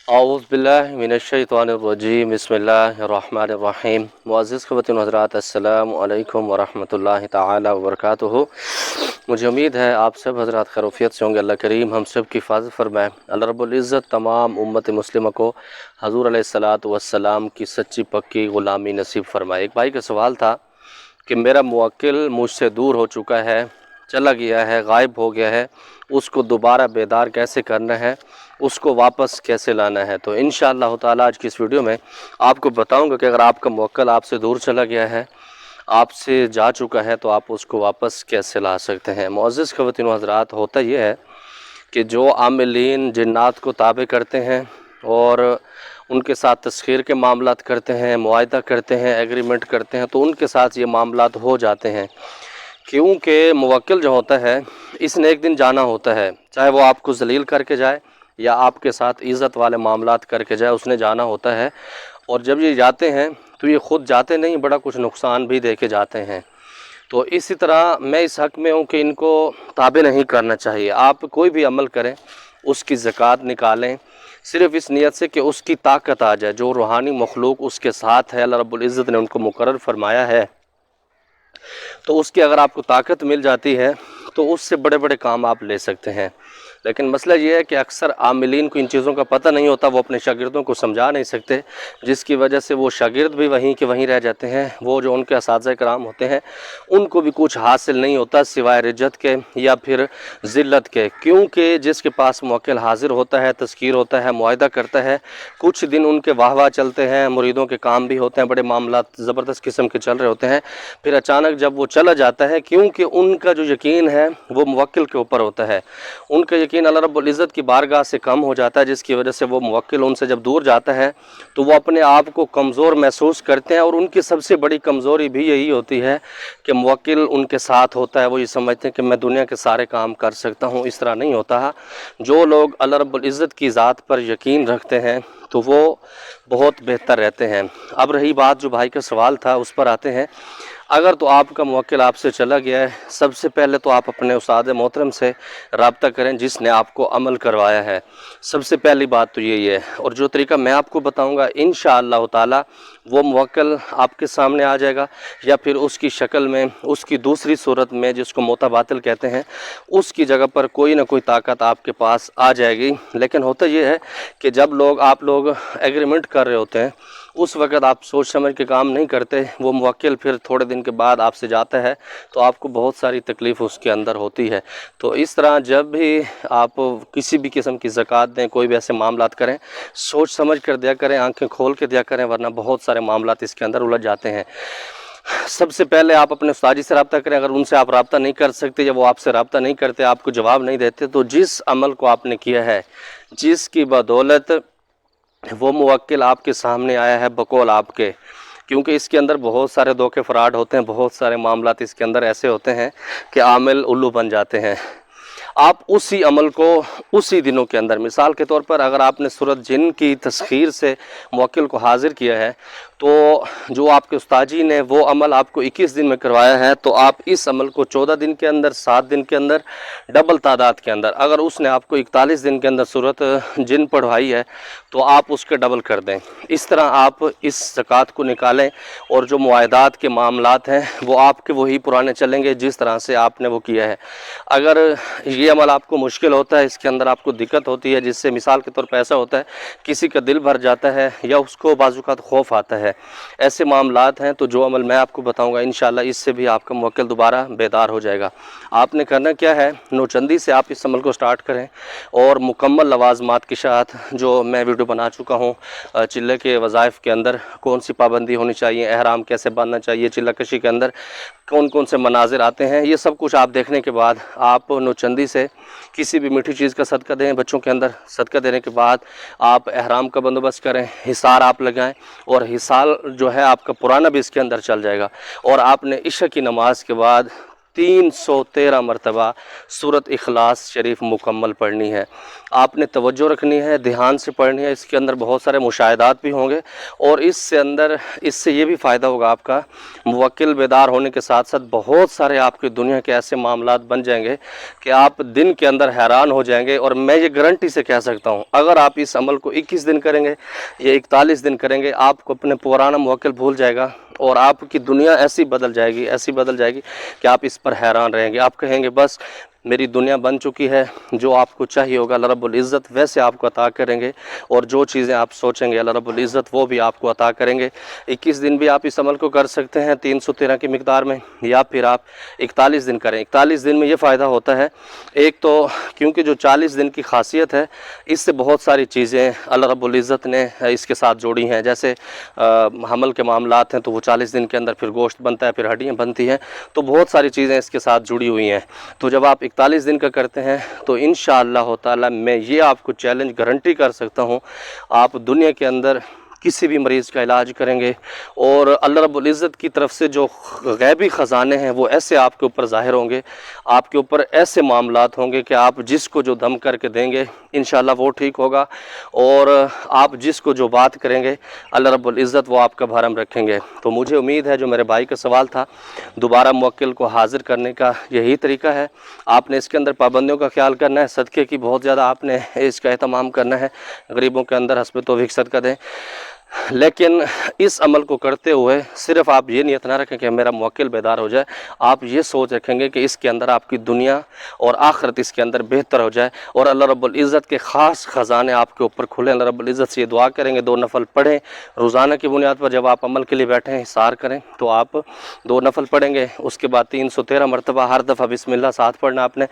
औज़ु बिल्लाहि मिनश्शैतानिर्रजीम बिस्मिल्लाहिर्रहमानिर्रहीम। मुअज़्ज़िज़ ख़वातीन व हज़रात, अस्सलामु अलैकुम व रहमतुल्लाहि तआला व बरकातुहू। मुझे उम्मीद है आप सब हज़रात खैरियत से होंगे। अल्लाह करीम हम सब की हिफ़ाज़त फ़रमाए। अल्लाह रब्बुल इज़्ज़त तमाम उम्मत मुस्लिमा को हज़ूर अलैहिस्सलातु वस्सलाम की सच्ची पक्की ग़ुलामी नसीब फ़रमाए। एक भाई का सवाल था कि मेरा मुवक्किल मुझसे दूर हो चुका है, चला गया है, गायब हो गया है, उसको दोबारा बेदार कैसे करना है, उसको वापस कैसे लाना है। तो इंशाअल्लाह ताला आज की इस वीडियो में आपको बताऊंगा कि अगर आपका मुवक्किल आपसे दूर चला गया है, आपसे जा चुका है, तो आप उसको वापस कैसे ला सकते हैं। मुअज़्ज़िज़ ख़वातीन व हज़रात, होता यह है कि जो आमिलीन जिन्नात को ताबे करते हैं और उनके साथ तस्ख़ीर के मामलात करते हैं, मुआहिदा करते हैं, एग्रीमेंट करते हैं, तो उनके साथ ये मामलात हो जाते हैं। क्योंकि मुवक्किल जो होता है, इसने एक दिन जाना होता है, चाहे वो आपको ज़लील करके जाए या आपके साथ इज़्ज़त वाले मामलात करके जाए, उसने जाना होता है। और जब ये जाते हैं तो ये ख़ुद जाते नहीं, बड़ा कुछ नुकसान भी दे के जाते हैं। तो इसी तरह मैं इस हक़ में हूँ कि इनको ताबे नहीं करना चाहिए। आप कोई भी अमल करें, उसकी ज़कात निकालें सिर्फ़ इस नियत से कि उसकी ताकत आ जाए। जो रूहानी मखलूक उसके साथ है, अल्लाह रब्बुल इज़्ज़त ने उनको मुकर्रर फरमाया है, तो उसकी अगर आपको ताकत मिल जाती है तो उससे बड़े बड़े काम आप ले सकते हैं। लेकिन मसला ये है कि अक्सर आमिलीन को इन चीज़ों का पता नहीं होता, वो अपने शागिर्दों को समझा नहीं सकते, जिसकी वजह से वो शागिर्द भी वहीं के वहीं रह जाते हैं। वो जो उनके असातिज़ा कराम होते हैं, उनको भी कुछ हासिल नहीं होता सिवाय रिज्जत के या फिर ज़िल्लत के। क्योंकि जिसके पास मुवक्किल हाजिर होता है, तज़कीर होता है, मुआहिदा करता है, कुछ दिन उनके वाह वाह चलते हैं, मुरीदों के काम भी होते हैं, बड़े मामलात ज़बरदस्त किस्म के चल रहे होते हैं। फिर अचानक जब वो चला जाता है, क्योंकि उनका जो यकीन है वो मुवक्किल के ऊपर होता है, उनका यकीन अल्लाह रब्बुल इज़्ज़त की बारगाह से कम हो जाता है, जिसकी वजह से वो मुवक्किल उनसे जब दूर जाता है तो वो अपने आप को कमज़ोर महसूस करते हैं। और उनकी सबसे बड़ी कमज़ोरी भी यही होती है कि मुवक्किल उनके साथ होता है, वो ये समझते हैं कि मैं दुनिया के सारे काम कर सकता हूँ। इस तरह नहीं होता है। जो लोग अल्लाह रब्बुल इज़्ज़त की ज़ात पर यकीन रखते हैं तो वो बहुत बेहतर रहते हैं। अब रही बात जो भाई का सवाल था, उस पर आते हैं। अगर तो आपका मुवक्किल आपसे चला गया है, सबसे पहले तो आप अपने उस्ताद मोहतरम से रब्ता करें जिसने आपको अमल करवाया है। सबसे पहली बात तो यही है। और जो तरीका मैं आपको बताऊंगा, इंशाअल्लाह ताला वो मुवक्किल आपके सामने आ जाएगा, या फिर उसकी शक्ल में, उसकी दूसरी सूरत में, जिसको मोता बातिल कहते हैं, उसकी जगह पर कोई ना कोई ताकत आपके पास आ जाएगी। लेकिन होता यह है कि जब आप लोग एग्रीमेंट कर रहे होते हैं, उस वक़्त आप सोच समझ के काम नहीं करते। वो मुवक्किल फिर थोड़े दिन के बाद आपसे जाता है तो आपको बहुत सारी तकलीफ़ उसके अंदर होती है। तो इस तरह जब भी आप किसी भी किस्म की ज़कात दें, कोई भी ऐसे मामलात करें, सोच समझ कर दिया करें, आंखें खोल के दिया करें, वरना बहुत सारे मामलात इसके अंदर उलझ जाते हैं। सबसे पहले आप अपने उस्ताद से रब्ता करें। अगर उनसे आप रब्ता नहीं कर सकते या वो आपसे रब्ता नहीं करते, आपको जवाब नहीं देते, तो जिस अमल को आपने किया है, जिसकी बदौलत वो मुवक्किल आपके सामने आया है बकौल आपके, क्योंकि इसके अंदर बहुत सारे धोखे फ़राड होते हैं, बहुत सारे मामलात इसके अंदर ऐसे होते हैं कि आमिल उल्लू बन जाते हैं। आप उसी अमल को उसी दिनों के अंदर, मिसाल के तौर पर अगर आपने सूरत जिन की तस्ख़ीर से मुवक्किल को हाज़िर किया है, तो जो आपके उस्ताद जी ने वो अमल आपको 21 दिन में करवाया है, तो आप इस अमल को 14 दिन के अंदर, 7 दिन के अंदर, डबल तादाद के अंदर, अगर उसने आपको 41 दिन के अंदर सूरत जिन पढ़वाई है तो आप उसके डबल कर दें। इस तरह आप इस ज़कात को निकालें और जो मुआहिदात के मामलात हैं वो आपके वही पुराने चलेंगे जिस तरह से आपने वो किया है। अगर ये अमल आपको मुश्किल होता है, इसके अंदर आपको दिक्कत होती है, जिससे मिसाल के तौर पर ऐसा होता है किसी का दिल भर जाता है या उसको बाज़-औक़ात खौफ आता है, ऐसे मामलात हैं, तो जो अमल मैं आपको बताऊंगा इंशाअल्लाह इससे भी आपका मुवक्किल दोबारा बेदार हो जाएगा। आपने करना क्या है, नौचंदी से आप इस अमल को स्टार्ट करें और मुकम्मल लवाज़मात के साथ, जो मैं वीडियो बना चुका हूँ, चिल्ले के वज़ाइफ के अंदर कौन सी पाबंदी होनी चाहिए, एहराम कैसे बांधना चाहिए, चिल्ला कशी के अंदर कौन कौन से मनाजिर आते हैं, ये सब कुछ आप देखने के बाद आप नौचंदी से किसी भी मीठी चीज़ का सदका दें। बच्चों के अंदर सदका देने के बाद आप एहराम का बंदोबस्त करें, हिसार आप लगाएं, और हिसार जो है आपका पुराना भी इसके अंदर चल जाएगा। और आपने इशा की नमाज के बाद 313 مرتبہ سورۃ اخلاص شریف مکمل پڑھنی ہے۔ آپ نے توجہ رکھنی ہے، دھیان سے پڑھنی ہے۔ اس کے اندر بہت سارے مشاہدات بھی ہوں گے، اور اس سے یہ بھی فائدہ ہوگا آپ کا، موکل بیدار ہونے کے ساتھ ساتھ بہت سارے آپ کی دنیا کے ایسے معاملات بن جائیں گے کہ آپ دن کے اندر حیران ہو جائیں گے۔ اور میں یہ گارنٹی سے کہہ سکتا ہوں، اگر آپ اس عمل کو 21 دن کریں گے یا 41 دن کریں گے، آپ کو اپنے پرانا موکل بھول جائے گا، اور آپ کی دنیا ایسی بدل جائے گی کہ آپ اس پر حیران رہیں گے۔ آپ کہیں گے بس میری دنیا بن چکی ہے، جو آپ کو چاہیے ہوگا اللہ رب العزت ویسے آپ کو عطا کریں گے، اور جو چیزیں آپ سوچیں گے اللہ رب العزت وہ بھی آپ کو عطا کریں گے۔ 21 دن بھی آپ اس عمل کو کر سکتے ہیں 313 کی مقدار میں، یا پھر آپ 41 دن کریں۔ 41 دن میں یہ فائدہ ہوتا ہے، ایک تو کیونکہ جو 40 دن کی خاصیت ہے، اس سے بہت ساری چیزیں اللہ رب العزت نے اس کے ساتھ جوڑی ہیں، جیسے حمل کے معاملات ہیں تو وہ 40 دن کے اندر پھر گوشت بنتا ہے، پھر ہڈیاں بنتی ہیں، تو بہت ساری چیزیں اس کے ساتھ جڑی ہوئی ہیں۔ تو جب آپ 41 دن کا کرتے ہیں تو انشاءاللہ تعالی میں یہ آپ کو چیلنج گارنٹی کر سکتا ہوں، آپ دنیا کے اندر کسی بھی مریض کا علاج کریں گے، اور اللہ رب العزت کی طرف سے جو غیبی خزانے ہیں وہ ایسے آپ کے اوپر ظاہر ہوں گے، آپ کے اوپر ایسے معاملات ہوں گے کہ آپ جس کو جو دم کر کے دیں گے انشاءاللہ وہ ٹھیک ہوگا، اور آپ جس کو جو بات کریں گے اللہ رب العزت وہ آپ کا بھرم رکھیں گے۔ تو مجھے امید ہے، جو میرے بھائی کا سوال تھا، دوبارہ موکل کو حاضر کرنے کا یہی طریقہ ہے۔ آپ نے اس کے اندر پابندیوں کا خیال کرنا ہے، صدقے کی بہت زیادہ آپ نے اس کا اہتمام کرنا ہے، غریبوں کے اندر حسب توفیق صدقہ دیں، لیکن اس عمل کو کرتے ہوئے صرف آپ یہ نیت نہ رکھیں کہ میرا موکل بیدار ہو جائے، آپ یہ سوچ رکھیں گے کہ اس کے اندر آپ کی دنیا اور آخرت اس کے اندر بہتر ہو جائے، اور اللہ رب العزت کے خاص خزانے آپ کے اوپر کھلیں۔ اللہ رب العزت سے یہ دعا کریں گے، 2 نفل پڑھیں روزانہ کی بنیاد پر، جب آپ عمل کے لیے بیٹھیں حصار کریں تو آپ 2 نفل پڑھیں گے، اس کے بعد 313 مرتبہ ہر دفعہ بسم اللہ ساتھ پڑھنا، آپ نے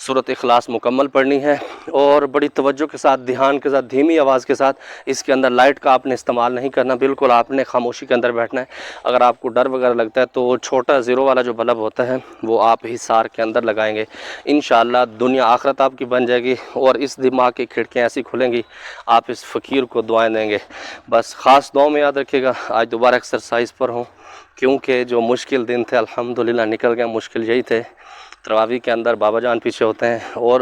سورۃ اخلاص مکمل پڑھنی ہے، اور بڑی توجہ کے ساتھ، دھیان کے ساتھ، دھیمی آواز کے ساتھ۔ اس کے اندر لائٹ کا آپ نے استعمال نہیں کرنا، بالکل آپ نے خاموشی کے اندر بیٹھنا ہے۔ اگر آپ کو ڈر وغیرہ لگتا ہے تو چھوٹا 0 والا جو بلب ہوتا ہے وہ آپ حصار کے اندر لگائیں گے، انشاءاللہ دنیا آخرت آپ کی بن جائے گی، اور اس دماغ کی کھڑکیاں ایسی کھلیں گی، آپ اس فقیر کو دعائیں دیں گے۔ بس خاص دعاؤں میں یاد رکھیے گا، آج دوبارہ ایکسرسائز پر ہوں، کیونکہ جو مشکل دن تھے الحمدللہ نکل گئے۔ مشکل یہی تھے، تراویح کے اندر بابا جان پیچھے ہوتے ہیں، اور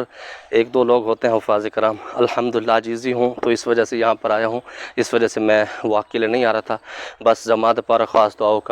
1-2 لوگ ہوتے ہیں حفاظ کرام، الحمدللہ عاجزی ہوں تو اس وجہ سے یہاں پر آیا ہوں، اس وجہ سے میں واقعی نہیں آ رہا تھا۔ بس جماعت پر خاص دعاؤں کا